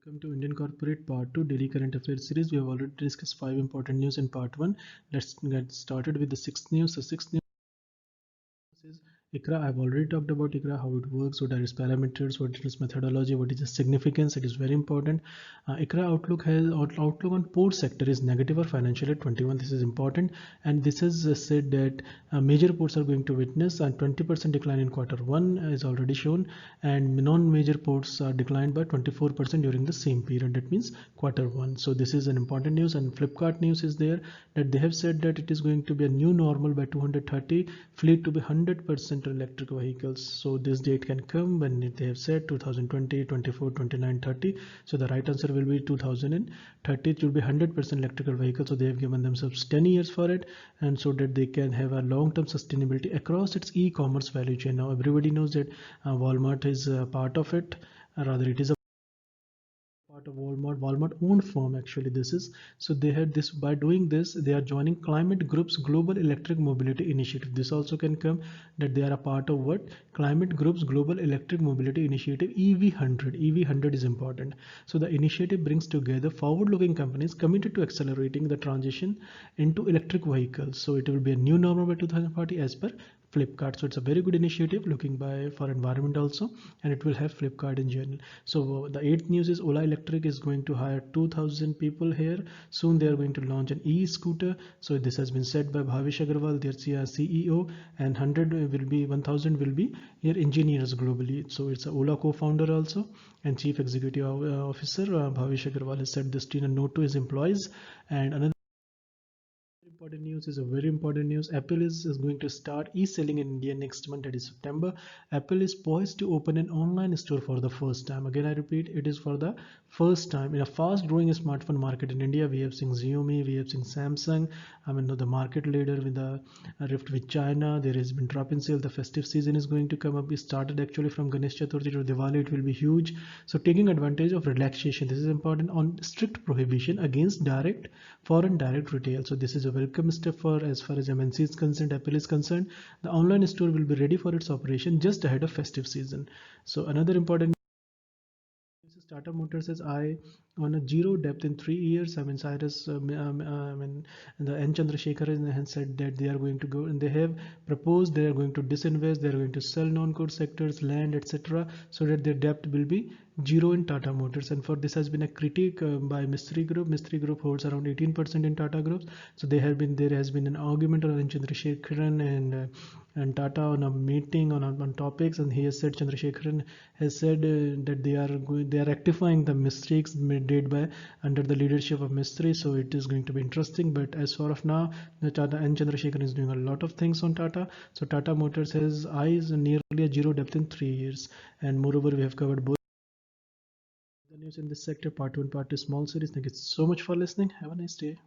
Welcome to Indian Corporate Part 2 Daily Current Affairs series. We have already discussed 5 important news in Part 1. Let's get started with the 6th news. The 6th news is ICRA. I've already talked about ICRA, how it works, what are its parameters, what is its methodology, what is its significance. It is very important. ICRA outlook on port sector is negative for financial year 21. This is important, and this has said that major ports are going to witness a 20% decline in Q1 is already shown, and non-major ports are declined by 24% during the same period. That means Q1. So this is an important news. And Flipkart news is there that they have said that it is going to be a new normal by 2030 fleet to be 100% electric vehicles. So this date can come when they have said 2020, 24, 29, 30. So the right answer will be 2030. It will be 100% electrical vehicles. So they have given themselves 10 years for it, and so that they can have a long-term sustainability across its e-commerce value chain. Now everybody knows that Walmart is a part of it, rather it is a part of Walmart owned firm actually this is. So they had this, by doing this they are joining Climate Group's Global Electric Mobility Initiative. This also can come that they are a part of what? Climate Group's Global Electric Mobility Initiative EV100. EV100 is important. So the initiative brings together forward-looking companies committed to accelerating the transition into electric vehicles. So it will be a new normal by 2040 as per Flipkart. So it's a very good initiative looking for environment also, and it will have Flipkart in general. So the 8th news is Ola Electric is going to hire 2,000 people here. Soon they are going to launch an e-scooter. So this has been said by Bhavish Agrawal, their CEO, and 1,000 will be here engineers globally. So it's a Ola co-founder also and chief executive officer. Bhavish Agrawal has said this in a note to his employees. And another important news is a very important news. Apple is going to start e-selling in India next month, that is September. Apple is poised to open an online store for the first time. Again, I repeat, it is for the first time in a fast growing smartphone market in India. We have seen Xiaomi, we have seen Samsung. I mean, the market leader with the rift with China. There has been drop in sale. The festive season is going to come up. We started actually from Ganesh Chaturthi to Diwali. It will be huge. So taking advantage of relaxation. This is important on strict prohibition against foreign direct retail. So this is a welcome step for as far as MNC is concerned, Apple is concerned. The online store will be ready for its operation just ahead of festive season. So another important Tata Motors says I on a zero depth in 3 years. I mean, Cyrus, I mean, the N. Chandrasekhar has said that they are going to go and they have proposed they are going to disinvest, they are going to sell non-core sectors, land, etc., so that their debt will be zero in Tata Motors. And for this has been a critique by Mistry Group. Mistry Group holds around 18% in Tata Group. So there has been an argument on N. Chandrasekharan and Tata on a meeting on topics, and he has said Chandrasekharan has said that they are rectifying the mistakes made by under the leadership of Mistry. So it is going to be interesting. But as far of now, the Tata and Chandrasekharan is doing a lot of things on Tata. So Tata Motors has eyes nearly a zero depth in 3 years, and moreover we have covered both the news in this sector, part 1, part 2 small series. Thank you so much for listening. Have a nice day.